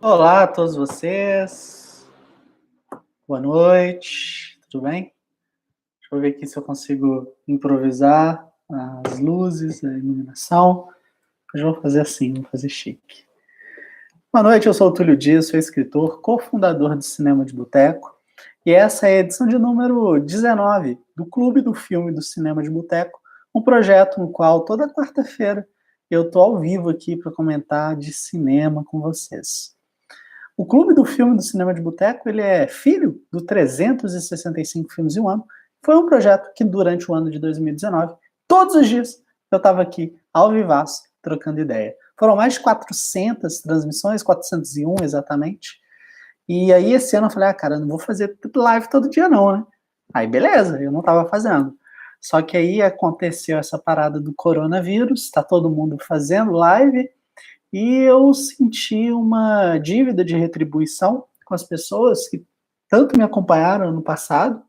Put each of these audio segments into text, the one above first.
Olá a todos vocês, boa noite, tudo bem? Deixa eu ver aqui se eu consigo improvisar as luzes, a iluminação. Hoje eu vou fazer assim, vou fazer chique. Boa noite, eu sou o Túlio Dias, sou escritor, cofundador do Cinema de Boteco, e essa é a edição de número 19 do Clube do Filme do Cinema de Boteco, um projeto no qual toda quarta-feira eu estou ao vivo aqui para comentar de cinema com vocês. O Clube do Filme do Cinema de Boteco, ele é filho do 365 Filmes em um Ano. Foi um projeto que, durante o ano de 2019, todos os dias, eu estava aqui, ao vivaço, trocando ideia. Foram mais de 400 transmissões, 401 exatamente. E aí, esse ano, eu falei, cara, eu não vou fazer live todo dia não, né? Aí, beleza, eu não estava fazendo. Só que aí aconteceu essa parada do coronavírus, tá todo mundo fazendo live, e eu senti uma dívida de retribuição com as pessoas que tanto me acompanharam no passado,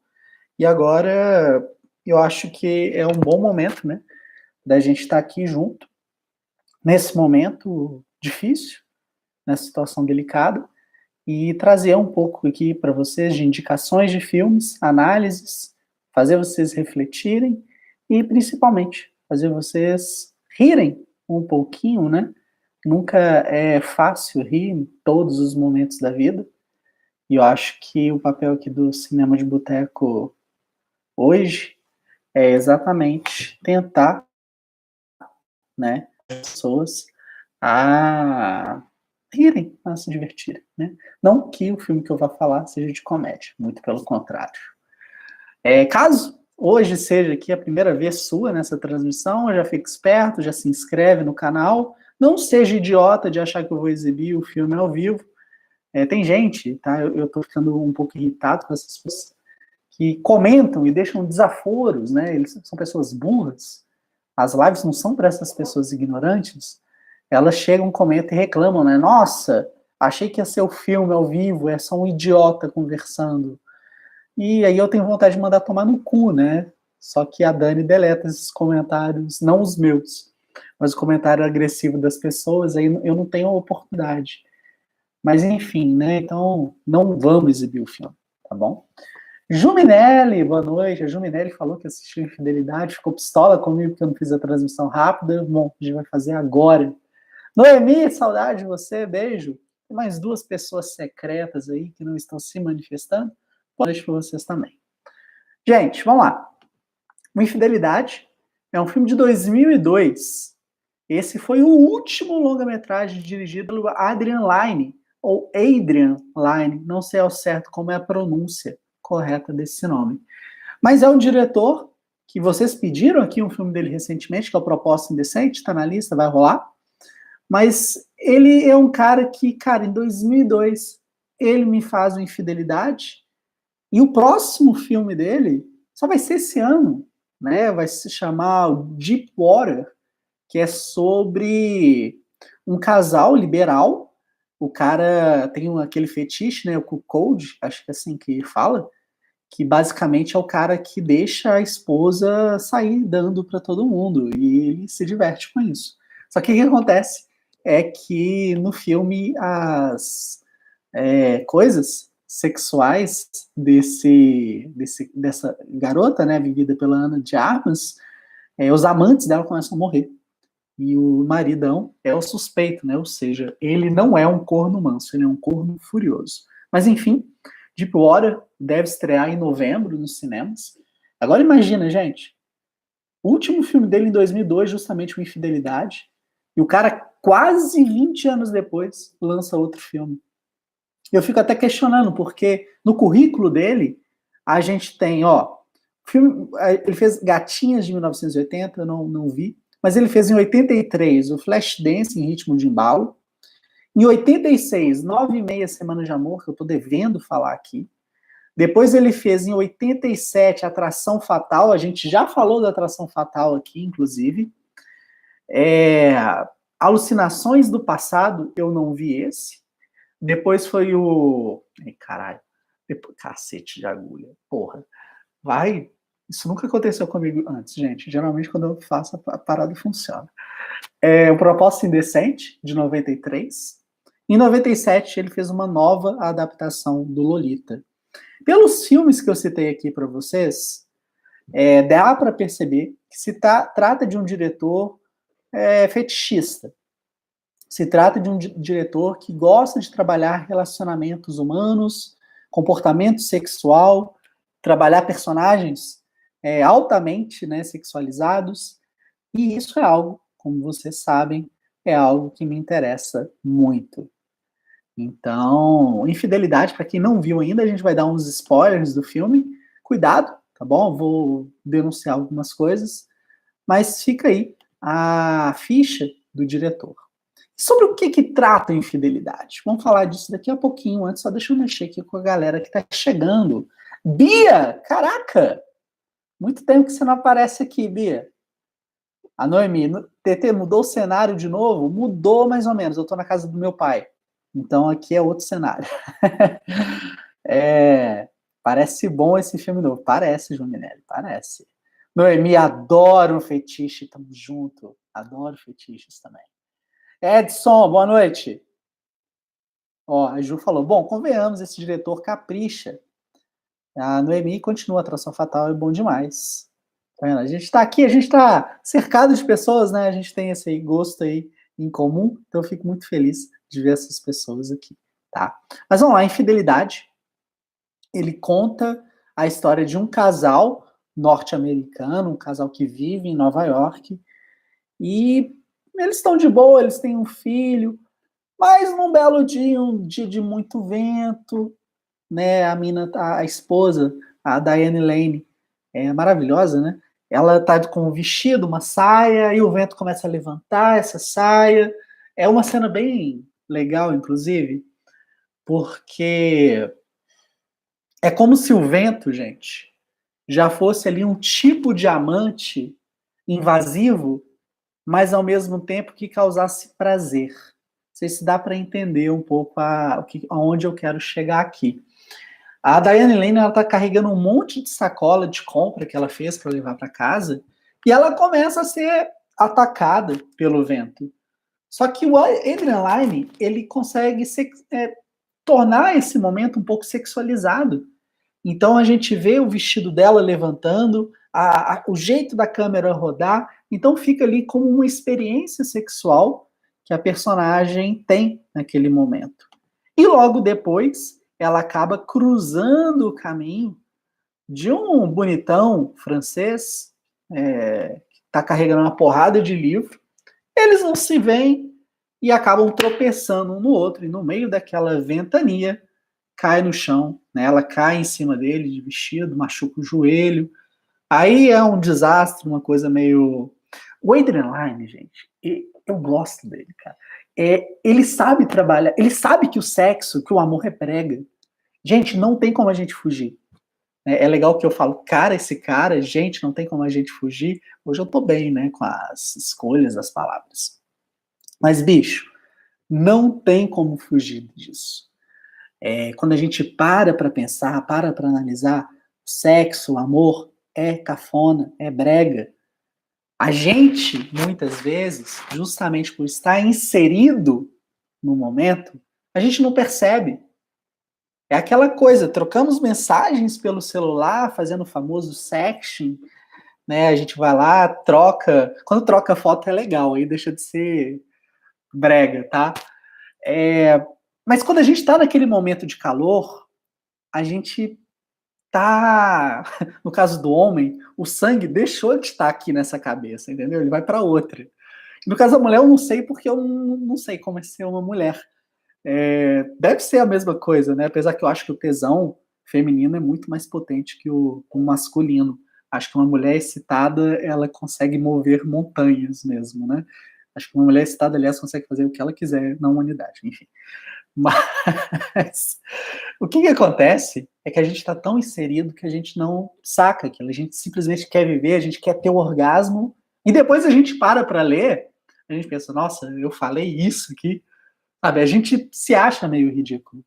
e agora eu acho que é um bom momento, né, da gente estar aqui junto, nesse momento difícil, nessa situação delicada, e trazer um pouco aqui para vocês de indicações de filmes, análises, fazer vocês refletirem e, principalmente, fazer vocês rirem um pouquinho, né? Nunca é fácil rir em todos os momentos da vida, e eu acho que o papel aqui do Cinema de Boteco hoje é exatamente tentar, né, as pessoas a rirem, a se divertirem, né? Não que o filme que eu vou falar seja de comédia, muito pelo contrário. Caso hoje seja aqui a primeira vez sua nessa transmissão, já fique esperto, já se inscreve no canal, não seja idiota de achar que eu vou exibir o filme ao vivo. Tem gente, tá? Eu tô ficando um pouco irritado com essas pessoas que comentam e deixam desaforos, né? Eles são pessoas burras. As lives não são para essas pessoas ignorantes. Elas chegam, comentam e reclamam, né? Nossa, achei que ia ser o filme ao vivo, é só um idiota conversando. E aí eu tenho vontade de mandar tomar no cu, né? Só que a Dani deleta esses comentários, não os meus, mas o comentário agressivo das pessoas, aí eu não tenho oportunidade. Mas enfim, né? Então não vamos exibir o filme, tá bom? Juminelli, boa noite. A Juminelli falou que assistiu Infidelidade, ficou pistola comigo que eu não fiz a transmissão rápida. Bom, a gente vai fazer agora. Noemi, saudade de você, beijo. Tem mais duas pessoas secretas aí que não estão se manifestando. Pode deixar para vocês também. Gente, vamos lá. Uma Infidelidade é um filme de 2002. Esse foi o último longa-metragem dirigido pelo Adrian Lyne, ou Adrian Lyne, não sei ao certo como é a pronúncia correta desse nome. Mas é um diretor que vocês pediram aqui um filme dele recentemente, que é o Proposta Indecente, está na lista, vai rolar. Mas ele é um cara que, cara, em 2002, ele me faz uma Infidelidade, e o próximo filme dele só vai ser esse ano, né? Vai se chamar Deep Water, que é sobre um casal liberal. O cara tem aquele fetiche, né? O cuckold, acho que é assim que fala, que basicamente é o cara que deixa a esposa sair dando para todo mundo e ele se diverte com isso. Só que o que acontece é que no filme as coisas sexuais dessa garota, né, vivida pela Ana de Armas, os amantes dela começam a morrer. E o maridão é o suspeito, né? Ou seja, ele não é um corno manso, ele é um corno furioso. Mas enfim, Deepwater deve estrear em novembro nos cinemas. Agora imagina, gente, o último filme dele em 2002, justamente o Infidelidade, e o cara quase 20 anos depois lança outro filme. Eu fico até questionando, porque no currículo dele, a gente tem, ó, filme, ele fez Gatinhas de 1980, eu não vi, mas ele fez em 83 o Flashdance em Ritmo de Embalo, em 86, 9 e meia Semanas de Amor, que eu tô devendo falar aqui. Depois ele fez em 87 Atração Fatal, a gente já falou da Atração Fatal aqui, inclusive. Alucinações do Passado, eu não vi esse. Depois foi o... Ai, caralho. Depois... Cacete de agulha. Porra. Vai. Isso nunca aconteceu comigo antes, gente. Geralmente, quando eu faço, a parada funciona. O Proposta Indecente, de 93. Em 97, ele fez uma nova adaptação do Lolita. Pelos filmes que eu citei aqui para vocês, dá para perceber que se trata de um diretor fetichista. Se trata de um diretor que gosta de trabalhar relacionamentos humanos, comportamento sexual, trabalhar personagens altamente, né, sexualizados. E isso é algo, como vocês sabem, é algo que me interessa muito. Então, Infidelidade, para quem não viu ainda, a gente vai dar uns spoilers do filme. Cuidado, tá bom? Vou denunciar algumas coisas, mas fica aí a ficha do diretor. Sobre o que trata a Infidelidade? Vamos falar disso daqui a pouquinho. Antes, só deixa eu mexer aqui com a galera que está chegando. Bia! Caraca! Muito tempo que você não aparece aqui, Bia. A Noemi, TT, mudou o cenário de novo? Mudou mais ou menos. Eu estou na casa do meu pai. Então aqui é outro cenário. Parece bom esse filme novo. Parece, Juninelli, parece. Noemi, adoro um fetiche, tamo junto. Adoro fetiches também. Edson, boa noite. Ó, a Ju falou, bom, convenhamos, esse diretor capricha. A Noemi continua, Atração Fatal é bom demais. Tá vendo? A gente tá aqui, a gente tá cercado de pessoas, né? A gente tem esse gosto aí em comum, então eu fico muito feliz de ver essas pessoas aqui, tá? Mas vamos lá, Infidelidade. Ele conta a história de um casal norte-americano, um casal que vive em Nova York, e eles estão de boa, eles têm um filho, mas num belo dia, um dia de muito vento, né? A esposa, a Diane Lane, é maravilhosa, né? Ela tá com um vestido, uma saia, e o vento começa a levantar essa saia. É uma cena bem legal, inclusive, porque é como se o vento, gente, já fosse ali um tipo de amante invasivo, mas ao mesmo tempo que causasse prazer. Não sei se dá para entender um pouco aonde eu quero chegar aqui. A Diane Lane, ela tá carregando um monte de sacola de compra que ela fez para levar para casa, e ela começa a ser atacada pelo vento. Só que o Adrian Lyne, ele consegue tornar esse momento um pouco sexualizado. Então a gente vê o vestido dela levantando, o jeito da câmera rodar, então fica ali como uma experiência sexual que a personagem tem naquele momento. E logo depois, ela acaba cruzando o caminho de um bonitão francês, que está carregando uma porrada de livro. Eles não se veem e acabam tropeçando um no outro, e no meio daquela ventania, cai no chão, né? Ela cai em cima dele de vestido, machuca o joelho. Aí é um desastre, uma coisa meio... O Adrian Lyne, gente, eu gosto dele, cara. Ele sabe trabalhar, ele sabe que o sexo, que o amor é prega. Gente, não tem como a gente fugir. É legal que eu falo, cara, esse cara, gente, não tem como a gente fugir. Hoje eu tô bem, né, com as escolhas das palavras. Mas, bicho, não tem como fugir disso. Quando a gente para pensar, para analisar, sexo, amor é cafona, é brega. A gente, muitas vezes, justamente por estar inserido no momento, a gente não percebe. É aquela coisa, trocamos mensagens pelo celular, fazendo o famoso sexting, né? A gente vai lá, troca. Quando troca foto é legal, aí deixa de ser brega, tá? Mas quando a gente está naquele momento de calor, a gente tá. No caso do homem, o sangue deixou de estar aqui nessa cabeça, entendeu? Ele vai para outra. No caso da mulher, eu não sei porque eu não sei como é ser uma mulher. Deve ser a mesma coisa, né? Apesar que eu acho que o tesão feminino é muito mais potente que o masculino. Acho que uma mulher excitada, ela consegue mover montanhas mesmo, né? Acho que uma mulher excitada, aliás, consegue fazer o que ela quiser na humanidade, enfim. Mas o que acontece é que a gente está tão inserido que a gente não saca aquilo. A gente simplesmente quer viver, a gente quer ter o orgasmo, e depois a gente para ler, a gente pensa, nossa, eu falei isso aqui. Sabe, a gente se acha meio ridículo.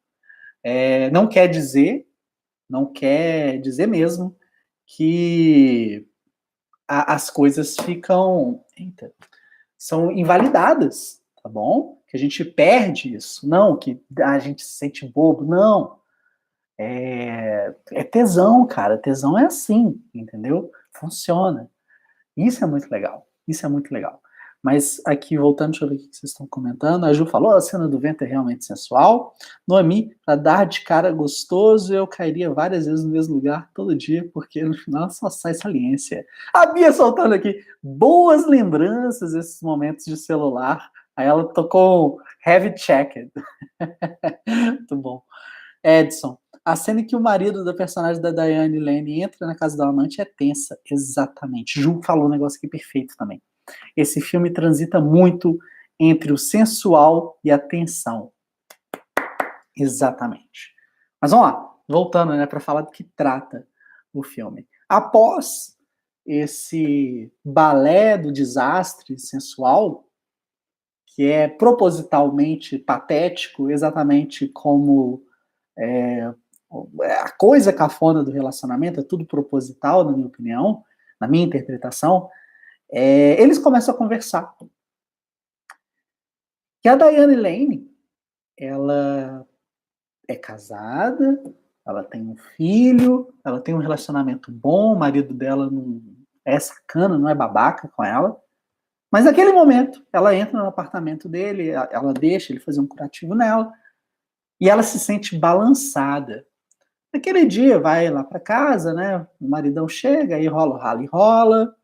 Não quer dizer mesmo que as coisas são invalidadas. tá bom? Que a gente perde isso. Não, que a gente se sente bobo. Não. É tesão, cara. Tesão é assim, entendeu? Funciona. Isso é muito legal. Isso é muito legal. Mas aqui, voltando, deixa eu ver o que vocês estão comentando. A Ju falou, a cena do vento é realmente sensual. Noemi, pra dar de cara gostoso, eu cairia várias vezes no mesmo lugar todo dia, porque no final só sai saliência. A Bia soltando aqui, boas lembranças esses momentos de celular. Aí ela tocou Heavy Checked. Muito bom. Edson, a cena em que o marido da personagem da Diane Lane entra na casa da amante é tensa. Exatamente. Ju falou um negócio aqui perfeito também. Esse filme transita muito entre o sensual e a tensão. Exatamente. Mas vamos lá, voltando, né, para falar do que trata o filme. Após esse balé do desastre sensual, que é propositalmente patético, exatamente como a coisa cafona do relacionamento, é tudo proposital, na minha opinião, na minha interpretação, eles começam a conversar. Que a Diane Lane, ela é casada, ela tem um filho, ela tem um relacionamento bom, o marido dela não é sacana, não é babaca com ela. Mas naquele momento, ela entra no apartamento dele, ela deixa ele fazer um curativo nela, e ela se sente balançada. Naquele dia, vai lá para casa, né? O maridão chega, aí rola o rala e rola.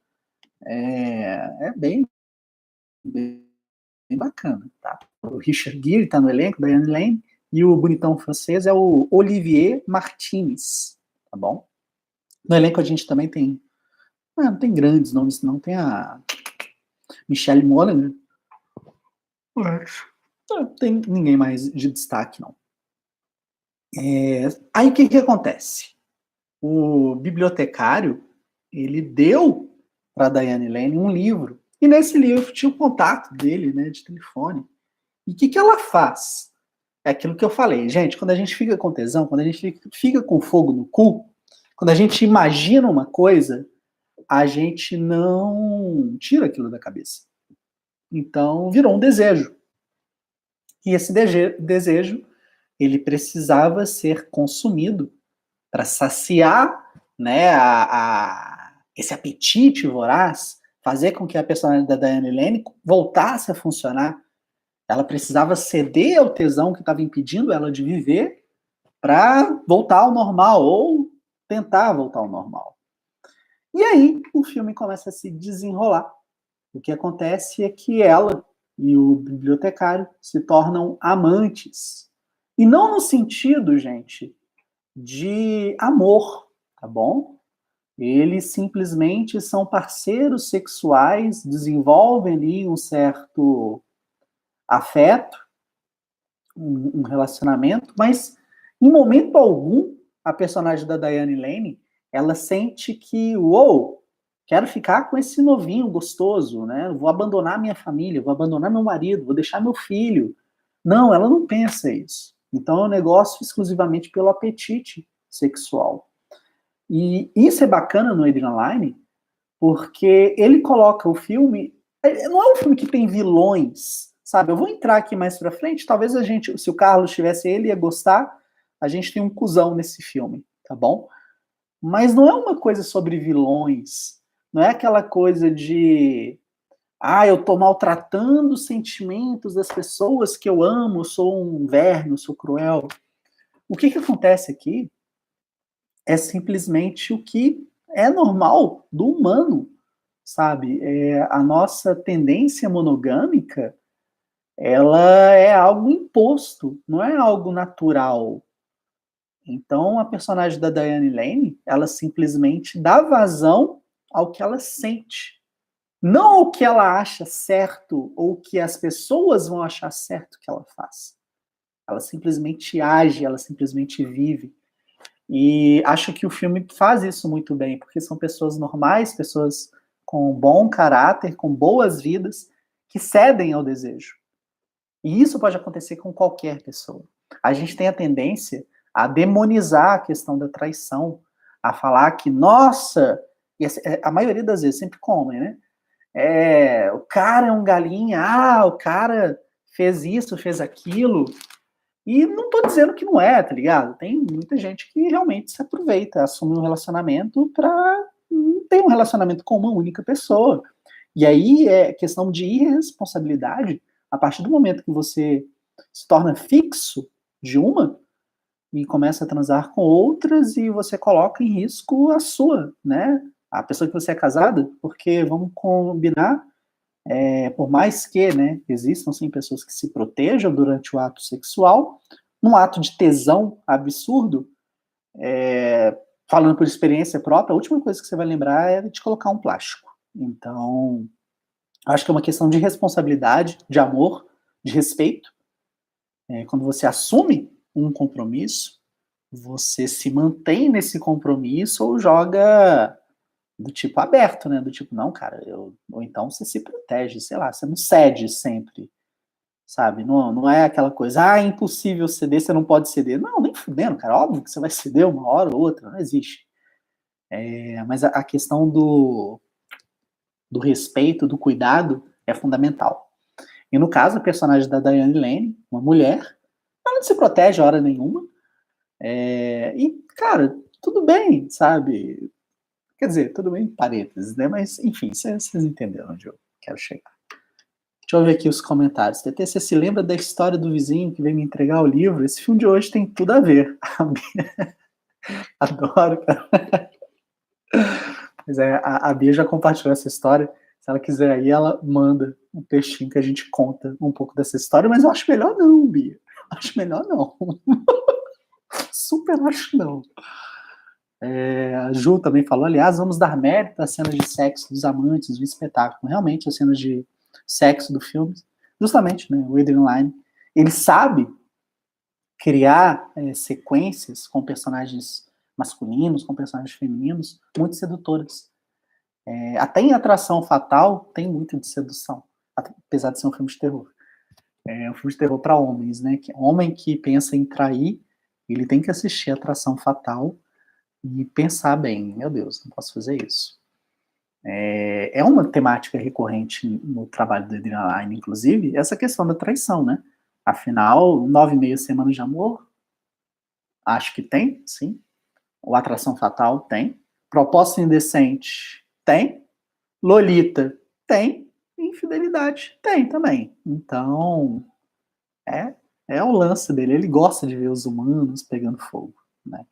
Bem bacana, tá? O Richard Gere tá no elenco, Diane Lane, e o bonitão francês é o Olivier Martinez, tá bom? No elenco a gente também tem, não tem grandes nomes, não, tem a Michelle Monaghan, não tem ninguém mais de destaque, não. Aí o que acontece? O bibliotecário, ele deu para Diane Lane um livro, e nesse livro tinha o contato dele, né, de telefone. E o que ela faz? É aquilo que eu falei, gente, quando a gente fica com tesão, quando a gente fica com fogo no cu, quando a gente imagina uma coisa, a gente não tira aquilo da cabeça. Então, virou um desejo. E esse desejo, ele precisava ser consumido para saciar, né, esse apetite voraz, fazer com que a personagem da Diane Lane voltasse a funcionar. Ela precisava ceder ao tesão que estava impedindo ela de viver para voltar ao normal, ou tentar voltar ao normal. E aí o filme começa a se desenrolar. O que acontece é que ela e o bibliotecário se tornam amantes. E não no sentido, gente, de amor, tá bom? Eles simplesmente são parceiros sexuais, desenvolvem ali um certo afeto, um relacionamento, mas em momento algum, a personagem da Diane Lane, ela sente que, uou, quero ficar com esse novinho gostoso, né? Vou abandonar minha família, vou abandonar meu marido, vou deixar meu filho. Não, ela não pensa isso. Então é um negócio exclusivamente pelo apetite sexual. E isso é bacana no Adrian Lyne, porque ele coloca o filme, não é um filme que tem vilões, sabe? Eu vou entrar aqui mais pra frente, talvez a gente, se o Carlos tivesse ele, ia gostar. A gente tem um cuzão nesse filme, tá bom? Mas não é uma coisa sobre vilões, não é aquela coisa de eu tô maltratando os sentimentos das pessoas que eu amo, eu sou um verme, eu sou cruel. O que acontece aqui é simplesmente o que é normal do humano, sabe? A nossa tendência monogâmica, ela é algo imposto, não é algo natural. Então, a personagem da Diane Lane, ela simplesmente dá vazão ao que ela sente. Não ao que ela acha certo ou que as pessoas vão achar certo que ela faz. Ela simplesmente age, ela simplesmente vive. E acho que o filme faz isso muito bem, porque são pessoas normais, pessoas com bom caráter, com boas vidas, que cedem ao desejo. E isso pode acontecer com qualquer pessoa. A gente tem a tendência a demonizar a questão da traição, a falar que, nossa, e a maioria das vezes, sempre com homem, né? O cara é um galinha, o cara fez isso, fez aquilo, e não tô dizendo que não é, tá ligado? Tem muita gente que realmente se aproveita, assume um relacionamento pra não ter um relacionamento com uma única pessoa. E aí é questão de irresponsabilidade. A partir do momento que você se torna fixo de uma e começa a transar com outras e você coloca em risco a sua, né? A pessoa que você é casada, porque vamos combinar, por mais que, né, existam sim pessoas que se protejam durante o ato sexual, num ato de tesão absurdo, falando por experiência própria, a última coisa que você vai lembrar é de colocar um plástico. Então, acho que é uma questão de responsabilidade, de amor, de respeito. Quando você assume um compromisso, você se mantém nesse compromisso ou joga do tipo aberto, né? Do tipo, não, cara, ou então você se protege, sei lá, você não cede sempre, sabe? Não, não é aquela coisa, é impossível ceder, você não pode ceder. Não, nem fudendo, cara, óbvio que você vai ceder uma hora ou outra, não existe. Mas a questão do respeito, do cuidado, é fundamental. E no caso, a personagem da Diane Lane, uma mulher, ela não se protege a hora nenhuma. E, cara, tudo bem, sabe? Quer dizer, tudo bem em parênteses, né? Mas, enfim, vocês entenderam onde eu quero chegar. Deixa eu ver aqui os comentários. TT, você se lembra da história do vizinho que veio me entregar o livro? Esse filme de hoje tem tudo a ver. Adoro, cara. Mas a Bia já compartilhou essa história. Se ela quiser aí, ela manda um textinho que a gente conta um pouco dessa história, mas eu acho melhor não, Bia. Acho melhor não. Super acho não. A Ju também falou, aliás, vamos dar mérito às cenas de sexo dos amantes do espetáculo. Realmente, as cenas de sexo do filme, justamente, né, o Adrian Lyne, ele sabe criar sequências com personagens masculinos, com personagens femininos, muito sedutoras. Até em Atração Fatal tem muito de sedução, apesar de ser um filme de terror. É um filme de terror para homens, né? Homem que pensa em trair, ele tem que assistir Atração Fatal e pensar bem, meu Deus, não posso fazer isso. É uma temática recorrente no trabalho do Adrian Lyne, inclusive, essa questão da traição, né? Afinal, 9,5 semanas de amor, acho que tem, sim. O Atração Fatal tem. Proposta Indecente tem. Lolita tem. Infidelidade tem também. Então, é o lance dele. Ele gosta de ver os humanos pegando fogo, né?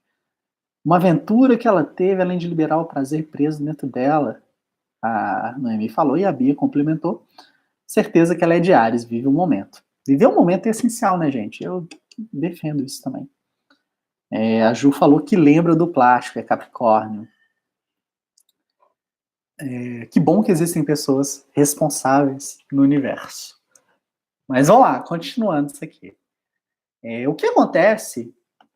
Uma aventura que ela teve, além de liberar o prazer preso dentro dela, a Noemi falou e a Bia complementou. Certeza que ela é de Áries, vive o momento. Viver o momento é essencial, né, gente? Eu defendo isso também. A Ju falou que lembra do plástico, é Capricórnio. Que bom que existem pessoas responsáveis no universo. Mas vamos lá, continuando isso aqui. O que acontece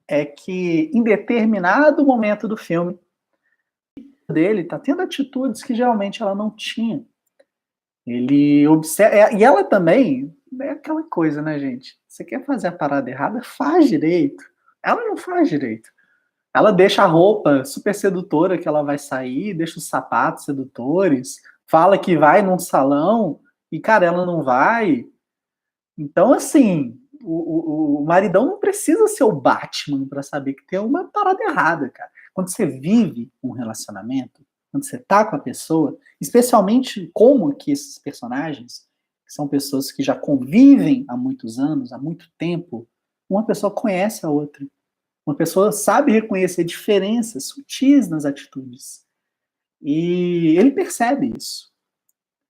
é que em determinado momento do filme dele tá tendo atitudes que geralmente ela não tinha. Ele observa, e ela também é aquela coisa, né, gente? Você quer fazer a parada errada? Faz direito. Ela não faz direito. Ela deixa a roupa super sedutora que ela vai sair, deixa os sapatos sedutores, fala que vai num salão e, cara, ela não vai. Então, assim, o maridão não precisa ser o Batman para saber que tem uma parada errada, cara. Quando você vive um relacionamento, quando você tá com a pessoa, especialmente como que esses personagens, que são pessoas que já convivem há muitos anos, há muito tempo, uma pessoa conhece a outra. Uma pessoa sabe reconhecer diferenças sutis nas atitudes. E ele percebe isso.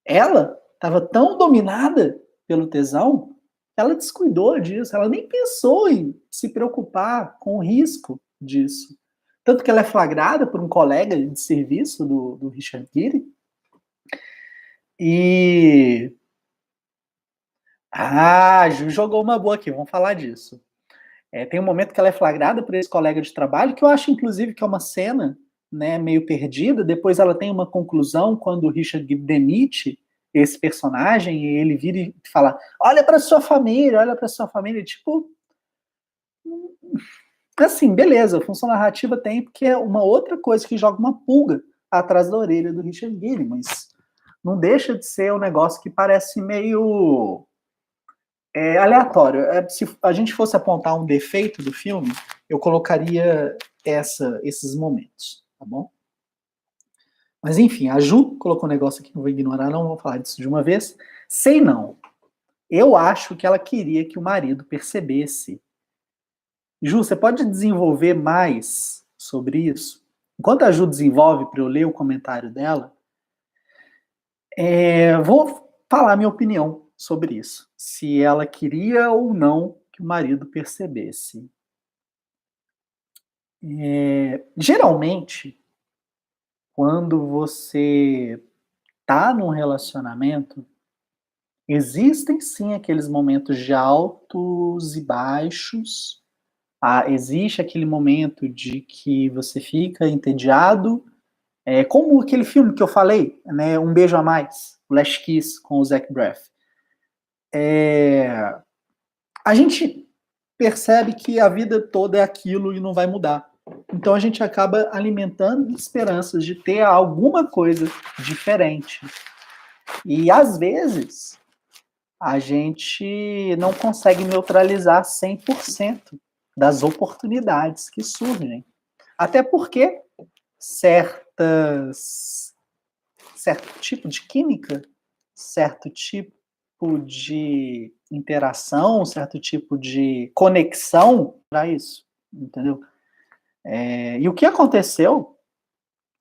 Ela estava tão dominada pelo tesão, ela descuidou disso, ela nem pensou em se preocupar com o risco disso. Tanto que ela é flagrada por um colega de serviço do Richard Gere. E. Ah, Ju jogou uma boa aqui, vamos falar disso. Tem um momento que ela é flagrada por esse colega de trabalho, que eu acho, inclusive, que é uma cena, né, meio perdida. Depois ela tem uma conclusão quando o Richard Gere demite esse personagem e ele vira e fala: olha para sua família, olha para sua família. Tipo, assim, beleza, função narrativa tem, porque é uma outra coisa que joga uma pulga atrás da orelha do Richard Gere, mas não deixa de ser um negócio que parece meio É aleatório. Se a gente fosse apontar um defeito do filme, eu colocaria esses momentos, tá bom? Mas enfim, a Ju colocou um negócio aqui, não vou ignorar, não vou falar disso de uma vez. Sei não. Eu acho que ela queria que o marido percebesse. Ju, você pode desenvolver mais sobre isso? Enquanto a Ju desenvolve para eu ler o comentário dela, vou falar minha opinião sobre isso. Se ela queria ou não que o marido percebesse. Geralmente, quando você tá num relacionamento, existem sim aqueles momentos de altos e baixos. Existe aquele momento de que você fica entediado. Como aquele filme que eu falei, né, Um Beijo a Mais, Last Kiss, com o Zach Braff. A gente percebe que a vida toda é aquilo e não vai mudar. Então a gente acaba alimentando esperanças de ter alguma coisa diferente. E às vezes a gente não consegue neutralizar 100% das oportunidades que surgem. Até porque certo tipo de química, certo tipo de interação, certo tipo de conexão para isso, entendeu? E o que aconteceu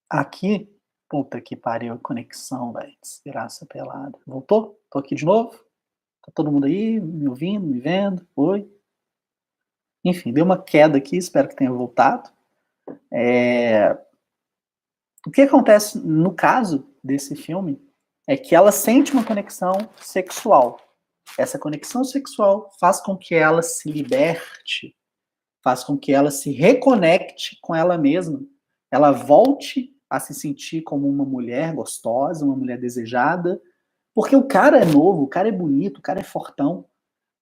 aqui, puta que pariu, conexão, velho, desgraça pelada. Voltou? Tô aqui de novo? Tá todo mundo aí, me ouvindo, me vendo? Oi? Enfim, deu uma queda aqui, espero que tenha voltado. O que acontece no caso desse filme é que ela sente uma conexão sexual. Essa conexão sexual faz com que ela se liberte, faz com que ela se reconecte com ela mesma. Ela volte a se sentir como uma mulher gostosa, uma mulher desejada, porque o cara é novo, o cara é bonito, o cara é fortão.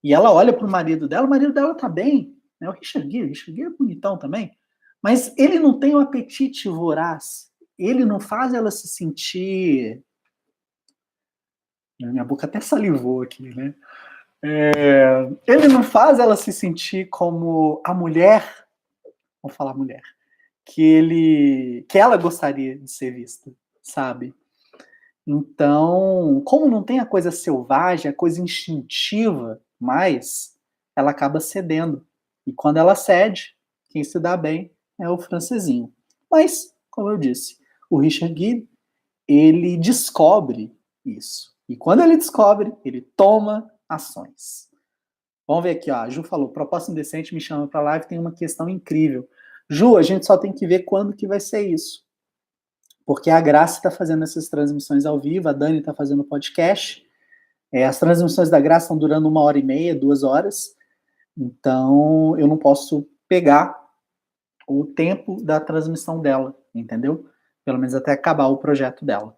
E ela olha pro marido dela, o marido dela tá bem, né? O Richard Gere é bonitão também, mas ele não tem um apetite voraz, ele não faz ela se sentir... Minha boca até salivou aqui, né? Ele não faz ela se sentir como a mulher, vamos falar mulher, que ela gostaria de ser vista, sabe? Então, como não tem a coisa selvagem, a coisa instintiva mais, ela acaba cedendo. E quando ela cede, quem se dá bem é o francesinho. Mas, como eu disse, o Richard Gere, ele descobre isso. E quando ele descobre, ele toma ações. Vamos ver aqui, ó. A Ju falou, proposta indecente, me chama para live, tem uma questão incrível. Ju, a gente só tem que ver quando que vai ser isso. Porque a Graça está fazendo essas transmissões ao vivo, a Dani está fazendo podcast. As transmissões da Graça estão durando 1h30, 2 horas. Então, eu não posso pegar o tempo da transmissão dela, entendeu? Pelo menos até acabar o projeto dela.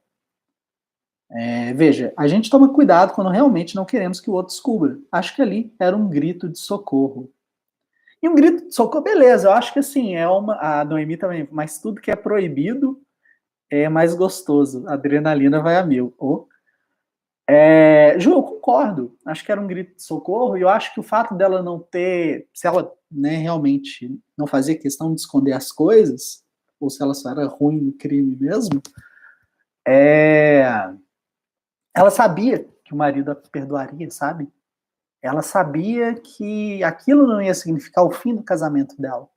Veja, a gente toma cuidado quando realmente não queremos que o outro descubra. Acho que ali era um grito de socorro. E um grito de socorro, beleza, eu acho que assim, a Noemi também, mas tudo que é proibido é mais gostoso. A adrenalina vai a mil. Ju, eu concordo. Acho que era um grito de socorro e eu acho que o fato dela não ter, se ela, né, realmente não fazia questão de esconder as coisas, ou se ela só era ruim no crime mesmo, ela sabia que o marido a perdoaria, sabe? Ela sabia que aquilo não ia significar o fim do casamento dela.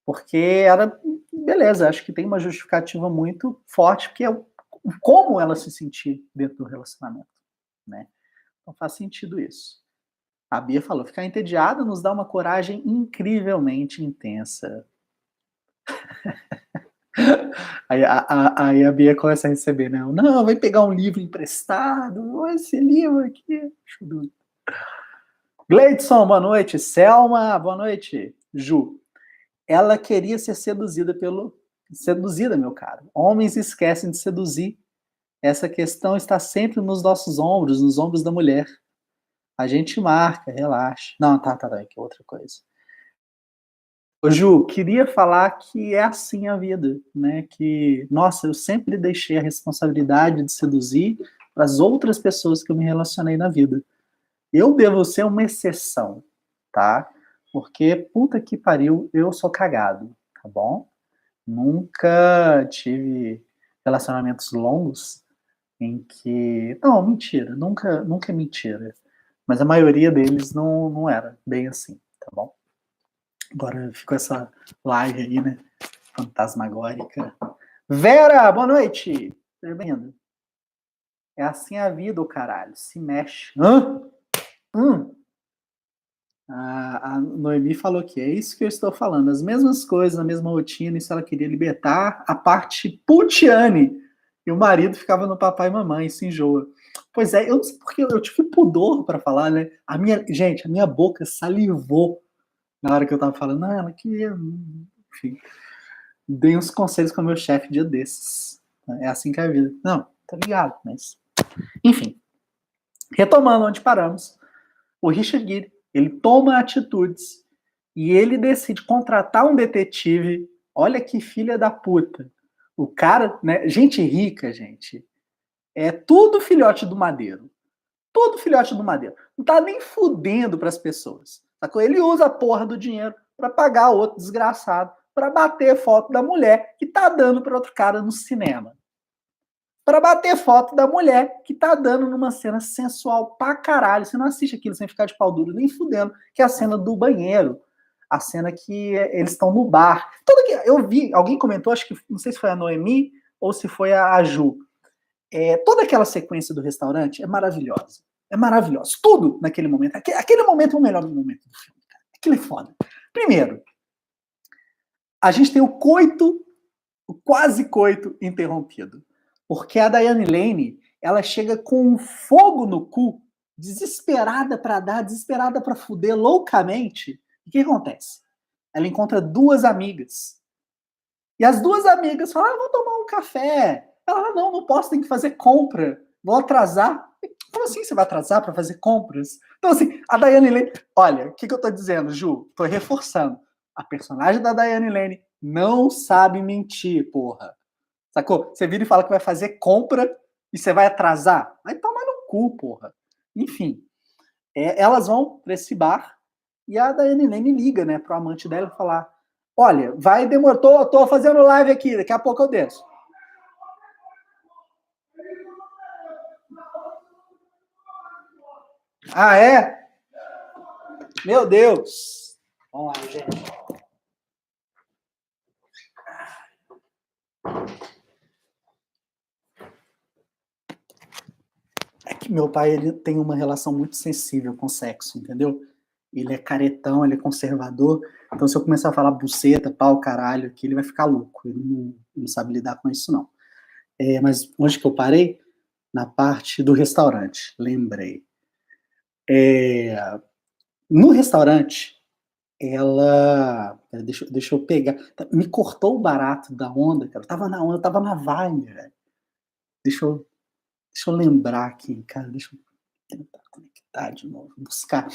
Porque era, beleza, acho que tem uma justificativa muito forte, que é como ela se sentir dentro do relacionamento, né? Então faz sentido isso. A Bia falou, ficar entediada nos dá uma coragem incrivelmente intensa. Aí a Bia começa a receber, né? Não, vai pegar um livro emprestado, esse livro aqui. Gleidson, boa noite. Selma, boa noite. Ju, ela queria ser seduzida, meu caro. Homens esquecem de seduzir. Essa questão está sempre nos nossos ombros, nos ombros da mulher. A gente marca, relaxa. Não, tá, que é outra coisa. Ô, Ju, queria falar que é assim a vida, né? Que, nossa, eu sempre deixei a responsabilidade de seduzir para as outras pessoas que eu me relacionei na vida. Eu devo ser uma exceção, tá? Porque, puta que pariu, eu sou cagado, tá bom? Nunca tive relacionamentos longos em que... Não, mentira, nunca é mentira. Mas a maioria deles não era bem assim, tá bom? Agora ficou essa live aí, né? Fantasmagórica. Vera, boa noite! Seja bem-vindo. É assim a vida, o caralho. Se mexe. Hã? A Noemi falou que é isso que eu estou falando. As mesmas coisas, a mesma rotina. Isso ela queria libertar a parte putiane. E o marido ficava no papai e mamãe, se enjoa. Pois é, eu não sei porque eu tive pudor para falar, né? Gente, a minha boca salivou na hora que eu tava falando. Não, ela queria. Enfim, dei uns conselhos com o meu chefe dia desses. É assim que é a vida. Não, tá ligado, mas. Enfim, retomando onde paramos, o Richard Gere, ele toma atitudes e ele decide contratar um detetive. Olha que filha da puta. O cara, né? Gente rica, gente. É tudo filhote do madeiro. Tudo filhote do madeiro. Não tá nem fudendo pras pessoas. Sacou? Ele usa a porra do dinheiro para pagar outro desgraçado para bater foto da mulher que tá dando para outro cara no cinema. Para bater foto da mulher que tá dando numa cena sensual pra caralho. Você não assiste aquilo sem ficar de pau duro nem fudendo, que é a cena do banheiro. A cena que eles estão no bar. Eu vi, alguém comentou, acho que não sei se foi a Noemi ou se foi a Ju. Toda aquela sequência do restaurante é maravilhosa. É maravilhosa. Tudo naquele momento. Aquele momento é o melhor momento do filme. Cara. Aquilo é foda. Primeiro, a gente tem o coito, o quase coito interrompido. Porque a Diane Lane, ela chega com um fogo no cu, desesperada para dar, desesperada para fuder loucamente. E o que acontece? Ela encontra duas amigas. E as duas amigas falam: vamos tomar um café. Ela: não posso, tem que fazer compra. Vou atrasar. Como assim você vai atrasar para fazer compras? Então, assim, a Diane Lane... Olha, o que eu tô dizendo, Ju? Tô reforçando. A personagem da Diane Lane não sabe mentir, porra. Sacou? Você vira e fala que vai fazer compra e você vai atrasar. Vai tomar no cu, porra. Enfim, elas vão para esse bar e a Diane Lane liga, né, pro amante dela e falar: olha, vai demorar, tô fazendo live aqui, daqui a pouco eu desço. Ah, é? Meu Deus. Vamos lá, gente. É que meu pai, ele tem uma relação muito sensível com sexo, entendeu? Ele é caretão, ele é conservador. Então, se eu começar a falar buceta, pau, caralho, aqui, ele vai ficar louco. Ele não sabe lidar com isso, não. Mas onde que eu parei? Na parte do restaurante. Lembrei. No restaurante, ela... Deixa eu pegar. Me cortou o barato da onda, cara. Eu tava na onda, eu tava na vibe, velho. Deixa eu lembrar aqui, cara. Deixa eu tentar conectar de novo. Buscar.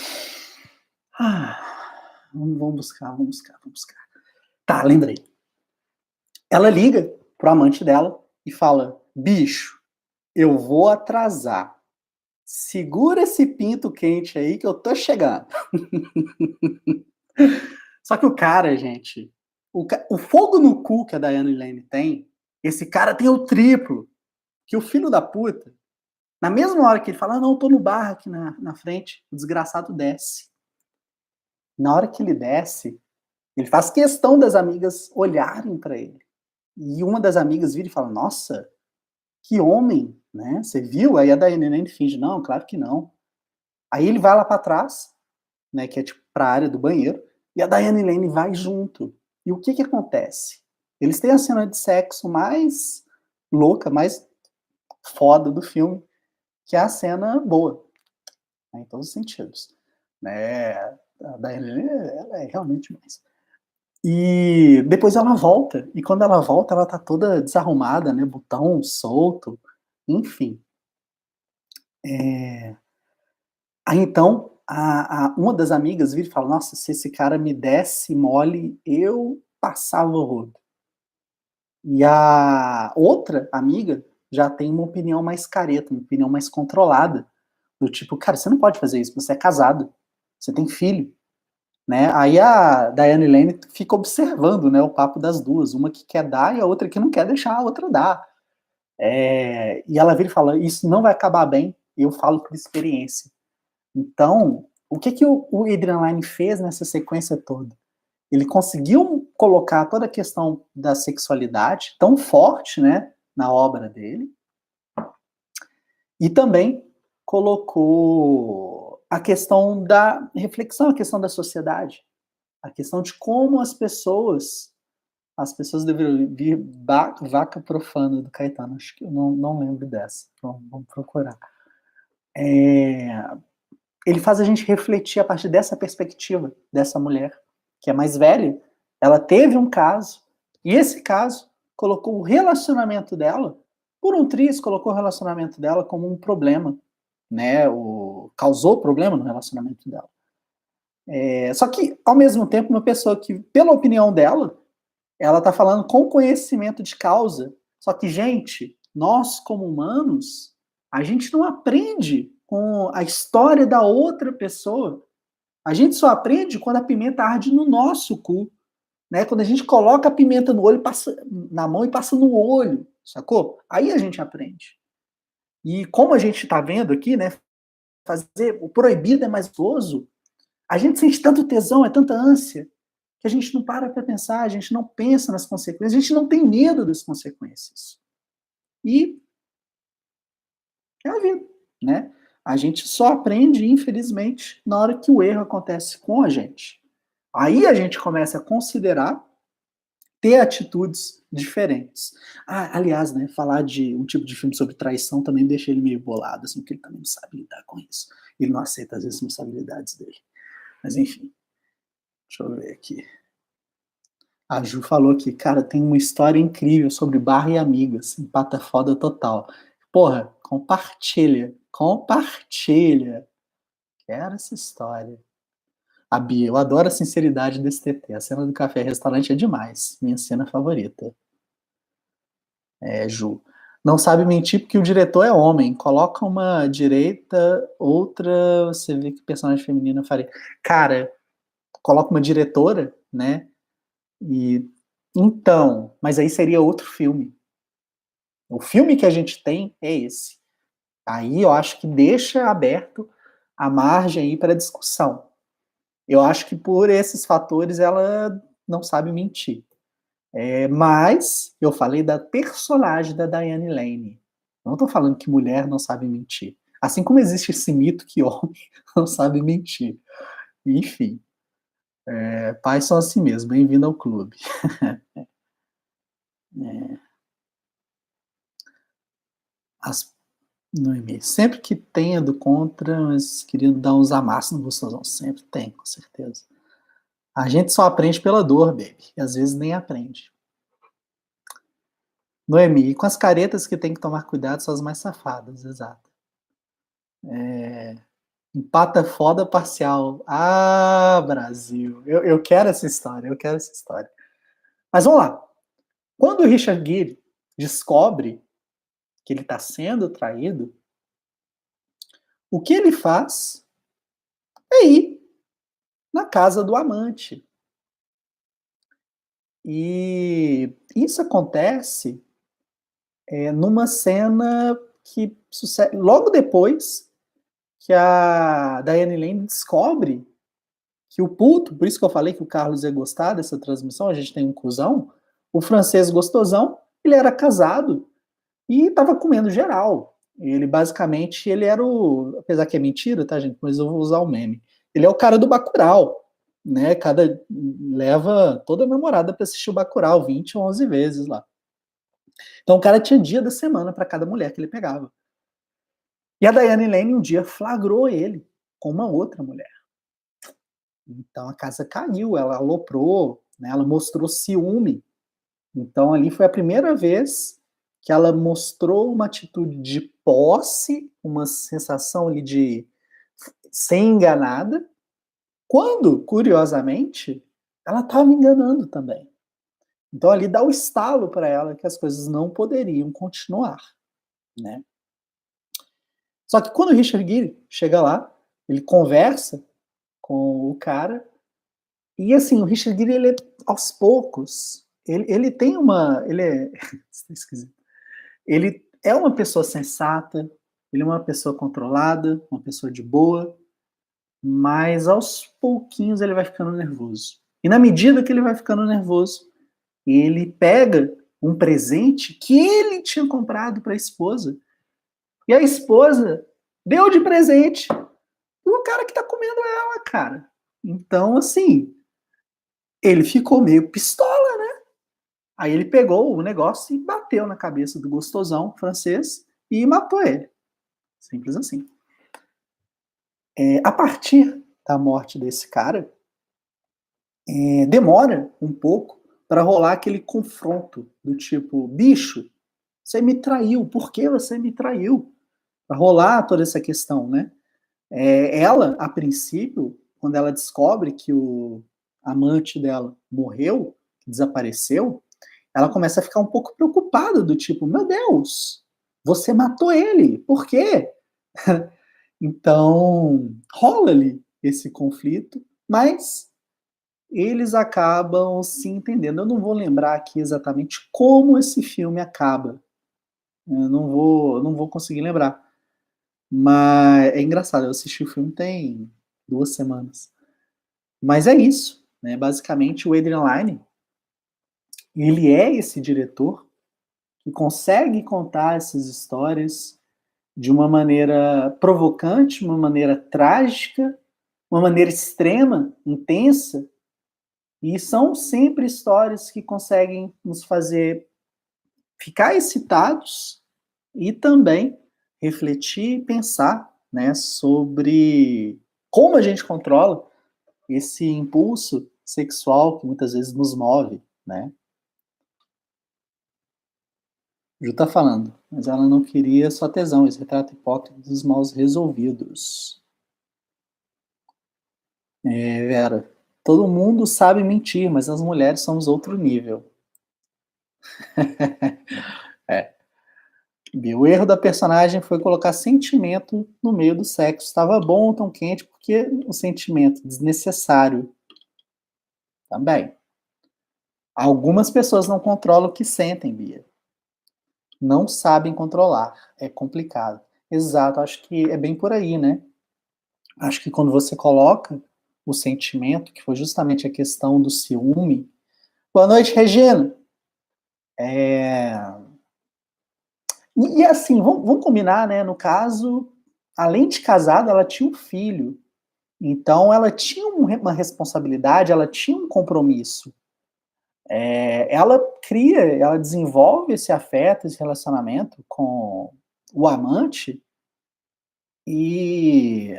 Vamos buscar. Tá, lembrei. Ela liga pro amante dela e fala: bicho, eu vou atrasar. Segura esse pinto quente aí que eu tô chegando. Só que o cara, gente, o fogo no cu que a Diane Lane tem, esse cara tem o triplo. Que o filho da puta, na mesma hora que ele fala: não, eu tô no bar aqui na frente, o desgraçado desce. Na hora que ele desce, ele faz questão das amigas olharem para ele. E uma das amigas vira e fala: nossa, que homem, né? Você viu? Aí a Diane Lane finge: não, claro que não. Aí ele vai lá para trás, né, que é tipo para a área do banheiro, e a Diane Lane vai junto. E o que acontece? Eles têm a cena de sexo mais louca, mais foda do filme, que é a cena boa, né, em todos os sentidos. Né? A Diane Lane, ela é realmente mais. E depois ela volta, e quando ela volta, ela tá toda desarrumada, né, botão solto, enfim. Aí então, uma das amigas vira e fala: nossa, se esse cara me desse mole, eu passava o rodo. E a outra amiga já tem uma opinião mais careta, uma opinião mais controlada. Do tipo, cara, você não pode fazer isso, você é casado, você tem filho, né? Aí a Diane Lane fica observando, né, o papo das duas, uma que quer dar e a outra que não quer deixar a outra dar. E ela vira e fala, isso não vai acabar bem, eu falo por experiência. Então, o que o Adrian Lyne fez nessa sequência toda? Ele conseguiu colocar toda a questão da sexualidade tão forte, né, na obra dele, e também colocou a questão da reflexão, a questão da sociedade, a questão de como as pessoas deveriam vir. Vaca Profana do Caetano, acho que eu não lembro dessa, então vamos procurar. Ele faz a gente refletir a partir dessa perspectiva, dessa mulher, que é mais velha, ela teve um caso, e esse caso colocou o relacionamento dela, por um triz, colocou o relacionamento dela como um problema, né? Causou problema no relacionamento dela. Só que, ao mesmo tempo, uma pessoa que, pela opinião dela, ela está falando com conhecimento de causa. Só que, gente, nós, como humanos, a gente não aprende com a história da outra pessoa. A gente só aprende quando a pimenta arde no nosso cu. Né? Quando a gente coloca a pimenta no olho, passa na mão e passa no olho, sacou? Aí a gente aprende. E como a gente está vendo aqui, né? Fazer o proibido é mais gostoso. A gente sente tanto tesão, é tanta ânsia, que a gente não para pensar, a gente não pensa nas consequências, a gente não tem medo das consequências. E é a vida, né? A gente só aprende, infelizmente, na hora que o erro acontece com a gente. Aí a gente começa a considerar ter atitudes diferentes. Aliás, né, falar de um tipo de filme sobre traição também deixa ele meio bolado, assim, porque ele também não sabe lidar com isso. Ele não aceita as responsabilidades dele. Mas enfim, deixa eu ver aqui. A Ju falou aqui, cara, tem uma história incrível sobre Barra e Amigas, empata foda total. Porra, compartilha. Quero essa história. A Bia, eu adoro a sinceridade desse TT. A cena do café restaurante é demais. Minha cena favorita. Ju. Não sabe mentir porque o diretor é homem. Coloca uma direita, outra, você vê que personagem feminina faria. Cara, coloca uma diretora, né? E então, mas aí seria outro filme. O filme que a gente tem é esse. Aí eu acho que deixa aberto a margem aí para discussão. Eu acho que por esses fatores ela não sabe mentir. Mas eu falei da personagem da Diane Lane. Não estou falando que mulher não sabe mentir. Assim como existe esse mito que homem não sabe mentir. Enfim, pais são assim mesmo. Bem-vindo ao clube. As, Noemi, sempre que tem a do contra, mas querendo dar uns amassos no gostosão. Sempre tem, com certeza. A gente só aprende pela dor, baby. E às vezes nem aprende. Noemi, e com as caretas que tem que tomar cuidado são as mais safadas, exato. Empata foda parcial. Ah, Brasil. Eu quero essa história, eu quero essa história. Mas vamos lá. Quando o Richard Gere descobre que ele está sendo traído, o que ele faz é ir na casa do amante. E isso acontece numa cena que sucede logo depois que a Diane Lane descobre que o puto, por isso que eu falei que o Carlos ia gostar dessa transmissão, a gente tem um cuzão, o francês gostosão, ele era casado e tava comendo geral. Ele basicamente, ele era apesar que é mentira, tá gente, mas eu vou usar o meme. Ele é o cara do Bacurau, né? Leva toda a namorada para assistir o Bacurau 20 ou 11 vezes lá. Então o cara tinha dia da semana para cada mulher que ele pegava. E a Diane Lane um dia flagrou ele com uma outra mulher. Então a casa caiu, ela aloprou, né, ela mostrou ciúme. Então ali foi a primeira vez que ela mostrou uma atitude de posse, uma sensação ali de ser enganada, quando, curiosamente, ela estava enganando também. Então ali dá o estalo para ela que as coisas não poderiam continuar, né? Só que quando o Richard Gere chega lá, ele conversa com o cara, e assim, o Richard Gere, ele aos poucos, ele tem uma... Ele é... esquisito. Ele é uma pessoa sensata, ele é uma pessoa controlada, uma pessoa de boa, mas aos pouquinhos ele vai ficando nervoso. E na medida que ele vai ficando nervoso, ele pega um presente que ele tinha comprado para a esposa, e a esposa deu de presente pro cara que tá comendo ela, cara. Então, assim, ele ficou meio pistola, né? Aí ele pegou o negócio e bateu na cabeça do gostosão francês e matou ele. Simples assim. A partir da morte desse cara, demora um pouco para rolar aquele confronto do tipo, bicho, você me traiu, por que você me traiu? Para rolar toda essa questão, né? Ela, a princípio, quando ela descobre que o amante dela morreu, desapareceu, ela começa a ficar um pouco preocupada, do tipo, meu Deus, você matou ele, por quê? Então, rola ali esse conflito, mas eles acabam se entendendo. Eu não vou lembrar aqui exatamente como esse filme acaba. Eu não vou conseguir lembrar. Mas é engraçado, eu assisti o filme tem 2 semanas. Mas é isso, né? Basicamente, o Adrian Lyne, ele é esse diretor que consegue contar essas histórias de uma maneira provocante, uma maneira trágica, uma maneira extrema, intensa, e são sempre histórias que conseguem nos fazer ficar excitados e também refletir e pensar, né, sobre como a gente controla esse impulso sexual que muitas vezes nos move, né? Ju tá falando, mas ela não queria só tesão, esse retrato hipócrita dos mal resolvidos. Vera, todo mundo sabe mentir, mas as mulheres somos outro nível. É. O erro da personagem foi colocar sentimento no meio do sexo. Estava bom, tão quente, porque o sentimento desnecessário também. Algumas pessoas não controlam o que sentem, Bia. Não sabem controlar. É complicado. Exato, acho que é bem por aí, né? Acho que quando você coloca o sentimento, que foi justamente a questão do ciúme. Boa noite, Regina. E assim, vamos combinar, né? No caso, além de casada, ela tinha um filho. Então, ela tinha uma responsabilidade, ela tinha um compromisso. Ela cria, ela desenvolve esse afeto, esse relacionamento com o amante, e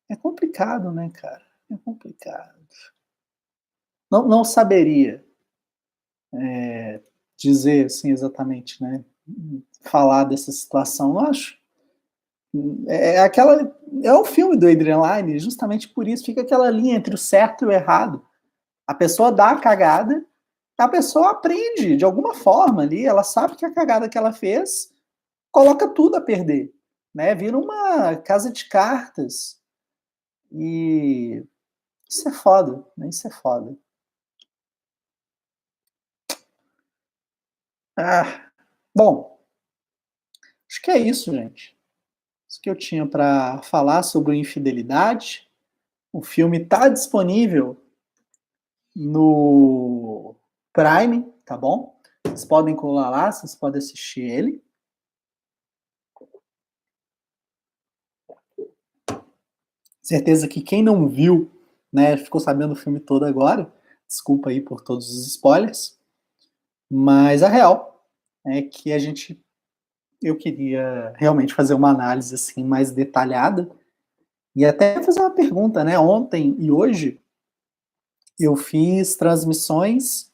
é complicado, né, cara? É complicado. Não saberia dizer, assim, exatamente, né? Falar dessa situação, eu acho. É o filme do Adrian Lyne, justamente por isso fica aquela linha entre o certo e o errado. A pessoa dá a cagada, a pessoa aprende de alguma forma ali, ela sabe que a cagada que ela fez coloca tudo a perder, né? Vira uma casa de cartas. E isso é foda, né? Isso é foda. Bom, acho que é isso, gente. Isso que eu tinha para falar sobre infidelidade. O filme está disponível no Prime, tá bom? Vocês podem colar lá, vocês podem assistir ele. Certeza que quem não viu, né, ficou sabendo o filme todo agora. Desculpa aí por todos os spoilers. Mas a real é que eu queria realmente fazer uma análise assim mais detalhada e até fazer uma pergunta, né? Ontem e hoje eu fiz transmissões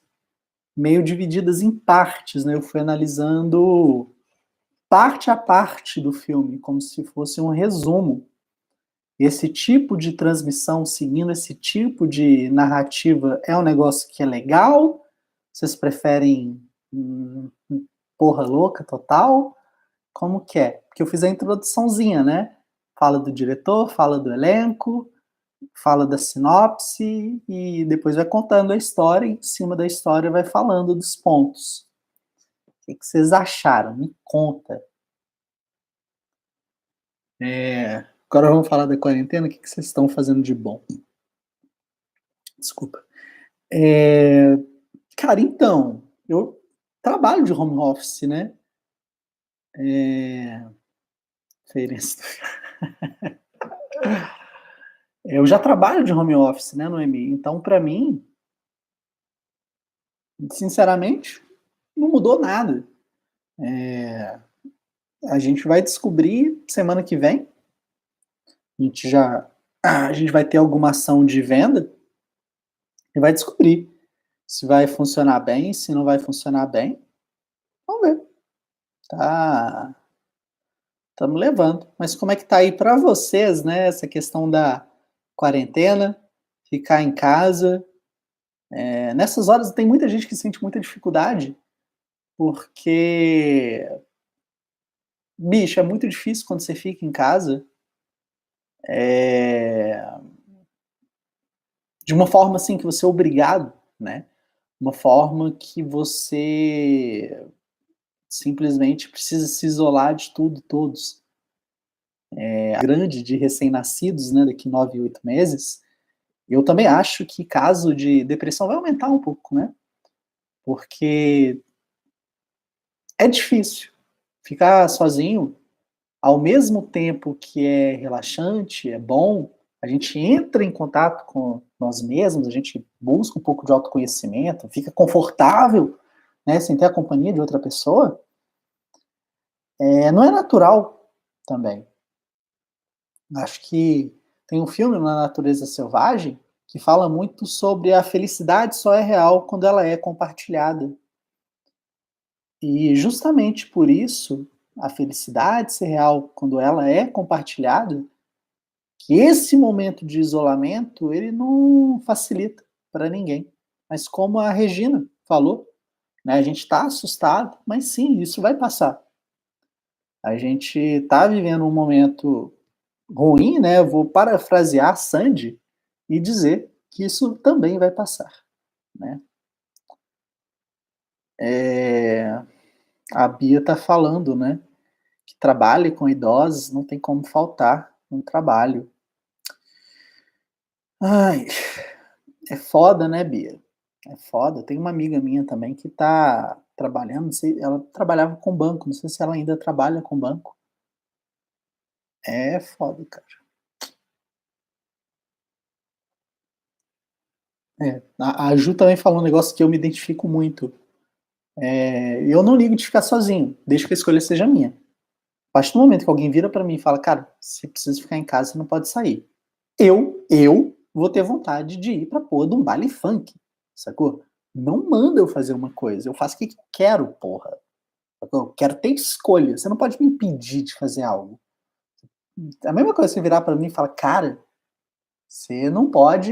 meio divididas em partes, né? Eu fui analisando parte a parte do filme, como se fosse um resumo. Esse tipo de transmissão, seguindo esse tipo de narrativa, é um negócio que é legal? Vocês preferem porra louca total? Como que é? porque eu fiz a introduçãozinha, né? Fala do diretor, fala do elenco, fala da sinopse e depois vai contando a história e em cima da história vai falando dos pontos. O que vocês acharam? Me conta. Agora vamos falar da quarentena. O que vocês estão fazendo de bom? Desculpa. Cara, então, eu trabalho de home office, né? Feirense. Eu já trabalho de home office, né, Noemi? Então, para mim, sinceramente, não mudou nada. A gente vai descobrir semana que vem. A gente vai ter alguma ação de venda e vai descobrir se vai funcionar bem, se não vai funcionar bem. Vamos ver. Tá, estamos levando. Mas como é que tá aí para vocês, né? Essa questão da quarentena, ficar em casa. Nessas horas tem muita gente que sente muita dificuldade, porque, bicho, é muito difícil quando você fica em casa. É, de uma forma assim que você é obrigado, né? Uma forma que você simplesmente precisa se isolar de tudo e todos. A grande de recém-nascidos, né, daqui 9, 8 meses, eu também acho que caso de depressão vai aumentar um pouco, né? Porque é difícil ficar sozinho, ao mesmo tempo que é relaxante, é bom, a gente entra em contato com nós mesmos, a gente busca um pouco de autoconhecimento, fica confortável, né, sem ter a companhia de outra pessoa, não é natural também. Acho que tem um filme na Natureza Selvagem que fala muito sobre a felicidade só é real quando ela é compartilhada. E justamente por isso, a felicidade ser real quando ela é compartilhada, que esse momento de isolamento, ele não facilita para ninguém. Mas como a Regina falou, né, a gente está assustado, mas sim, isso vai passar. A gente está vivendo um momento ruim, né? Eu vou parafrasear Sandy e dizer que isso também vai passar, né? A Bia está falando, né? Que trabalhe com idosos não tem como faltar um trabalho. Ai, é foda, né, Bia? É foda. Tem uma amiga minha também que tá trabalhando, não sei, ela trabalhava com banco, não sei se ela ainda trabalha com banco. É foda, cara. A Ju também falou um negócio que eu me identifico muito. Eu não ligo de ficar sozinho, desde que a escolha seja minha. A partir do momento que alguém vira pra mim e fala, cara, você precisa ficar em casa, você não pode sair. Eu vou ter vontade de ir pra porra de um baile funk, sacou? Não manda eu fazer uma coisa, eu faço o que eu quero, porra. Eu quero ter escolha, você não pode me impedir de fazer algo. A mesma coisa você virar pra mim e falar, cara, você não pode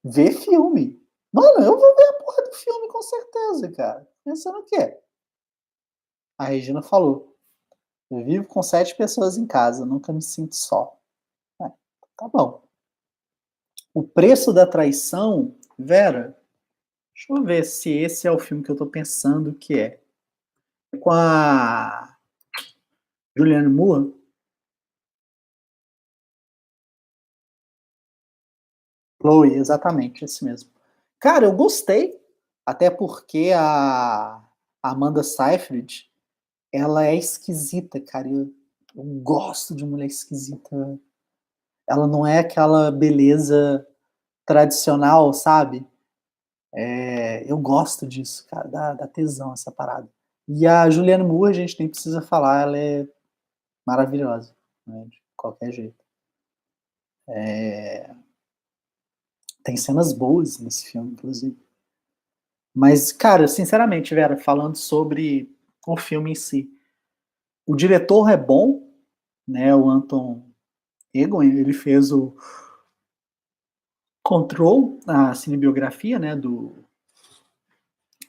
ver filme. Mano, eu vou ver a porra do filme com certeza, cara. Pensando o quê? A Regina falou, eu vivo com 7 pessoas em casa, nunca me sinto só. É, tá bom. O Preço da Traição, Vera, deixa eu ver se esse é o filme que eu tô pensando que é. É com a Julianne Moore. Chloe, exatamente, esse mesmo. Cara, eu gostei, até porque a Amanda Seyfried, ela é esquisita, cara. Eu gosto de mulher esquisita. Ela não é aquela beleza tradicional, sabe? Eu gosto disso, cara, dá tesão essa parada. E a Julianne Moore, a gente nem precisa falar, ela é maravilhosa, né, de qualquer jeito. Tem cenas boas nesse filme, inclusive. Mas, cara, sinceramente, Vera, falando sobre o filme em si, o diretor é bom, né? O Anton Egon, ele fez o Control, a cinebiografia, né? Do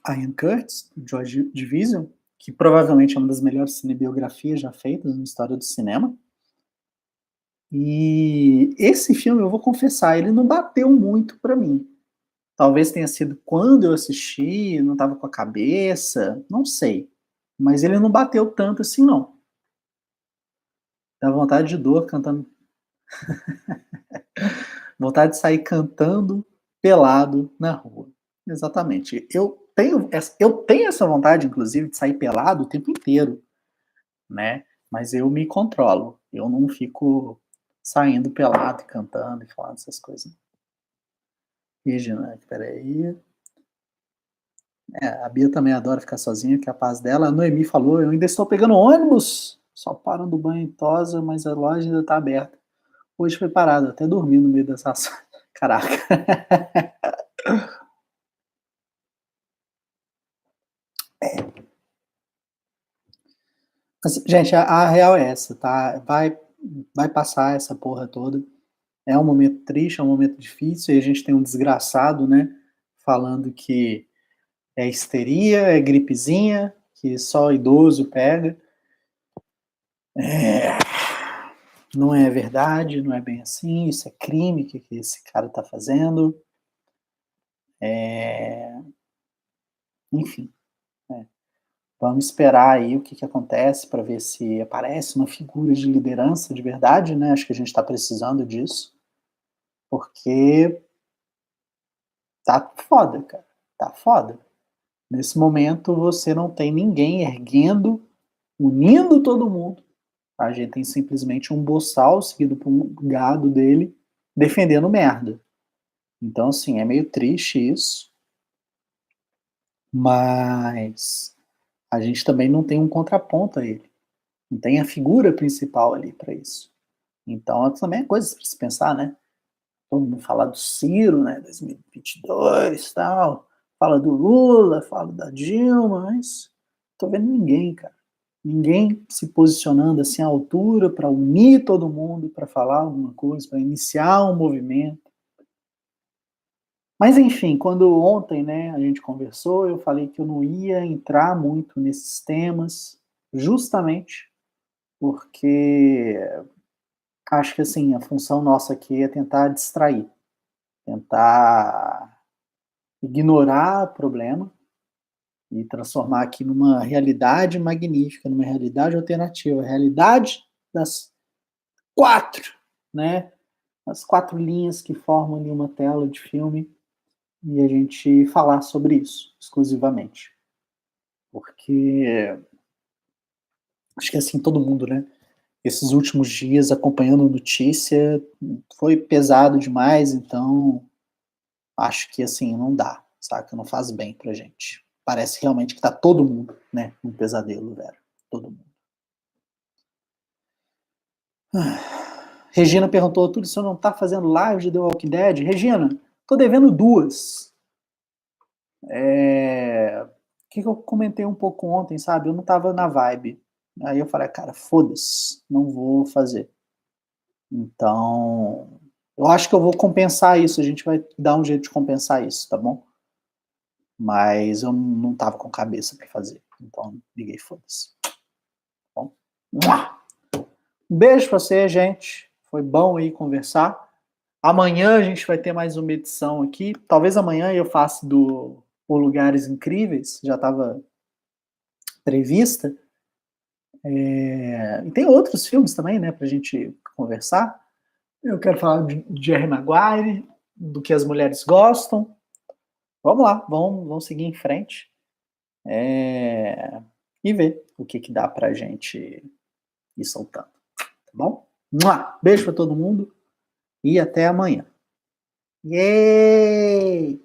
Ian Curtis, do Joy Division, que provavelmente é uma das melhores cinebiografias já feitas na história do cinema. E esse filme, eu vou confessar, ele não bateu muito para mim. Talvez tenha sido quando eu assisti, não estava com a cabeça, não sei. Mas ele não bateu tanto assim, não. Dá vontade de dor cantando. Vontade de sair cantando pelado na rua. Exatamente. Eu tenho essa vontade, inclusive, de sair pelado o tempo inteiro, né? Mas eu me controlo. Eu não fico saindo pelado e cantando e falando essas coisas. Regina, peraí. A Bia também adora ficar sozinha, que é a paz dela. A Noemi falou, eu ainda estou pegando ônibus. Só param do banho em Tosa, mas a loja ainda está aberta. Hoje foi parado, até dormi no meio dessa ação. Caraca. Mas, gente, a real é essa, tá? Vai passar essa porra toda. É um momento triste, é um momento difícil, e a gente tem um desgraçado, né? Falando que é histeria, é gripezinha, que só idoso pega. Não é verdade, não é bem assim, isso é crime que esse cara tá fazendo. Enfim, né? Vamos esperar aí o que acontece para ver se aparece uma figura de liderança de verdade, né? Acho que a gente está precisando disso, porque tá foda, cara. Tá foda. Nesse momento você não tem ninguém erguendo, unindo todo mundo. A gente tem simplesmente um boçal seguido por um gado dele defendendo merda. Então, assim, é meio triste isso, mas a gente também não tem um contraponto a ele. Não tem a figura principal ali para isso. Então, também é coisa para se pensar, né? Todo mundo fala do Ciro, né? 2022 e tal. Fala do Lula, fala da Dilma, mas não tô vendo ninguém, cara. Ninguém se posicionando assim à altura para unir todo mundo, para falar alguma coisa, para iniciar um movimento. Mas enfim, quando ontem, né, a gente conversou, eu falei que eu não ia entrar muito nesses temas, justamente porque acho que assim, a função nossa aqui é tentar distrair, tentar ignorar o problema e transformar aqui numa realidade magnífica, numa realidade alternativa, a realidade das quatro, né? As quatro linhas que formam ali uma tela de filme e a gente falar sobre isso exclusivamente. Porque acho que assim, todo mundo, né? Esses últimos dias acompanhando notícia foi pesado demais, então acho que assim, não dá, saca? Não faz bem pra gente. Parece realmente que tá todo mundo, né? Um pesadelo, velho. Todo mundo. Regina perguntou, tudo isso não tá fazendo live de The Walking Dead? Regina, tô devendo duas. O que eu comentei um pouco ontem, sabe? Eu não tava na vibe. Aí eu falei, cara, foda-se, não vou fazer. Então, eu acho que eu vou compensar isso, a gente vai dar um jeito de compensar isso, tá bom? Mas eu não tava com cabeça pra fazer, então liguei, foda-se. Bom, um beijo pra você, gente. Foi bom aí conversar. Amanhã a gente vai ter mais uma edição aqui. Talvez amanhã eu faça do Por Lugares Incríveis, já estava prevista. E tem outros filmes também, né, pra gente conversar. Eu quero falar de Jerry Maguire, do que as mulheres gostam. Vamos lá, vamos seguir em frente e ver o que dá pra gente ir soltando. Tá bom? Beijo pra todo mundo e até amanhã. Yay!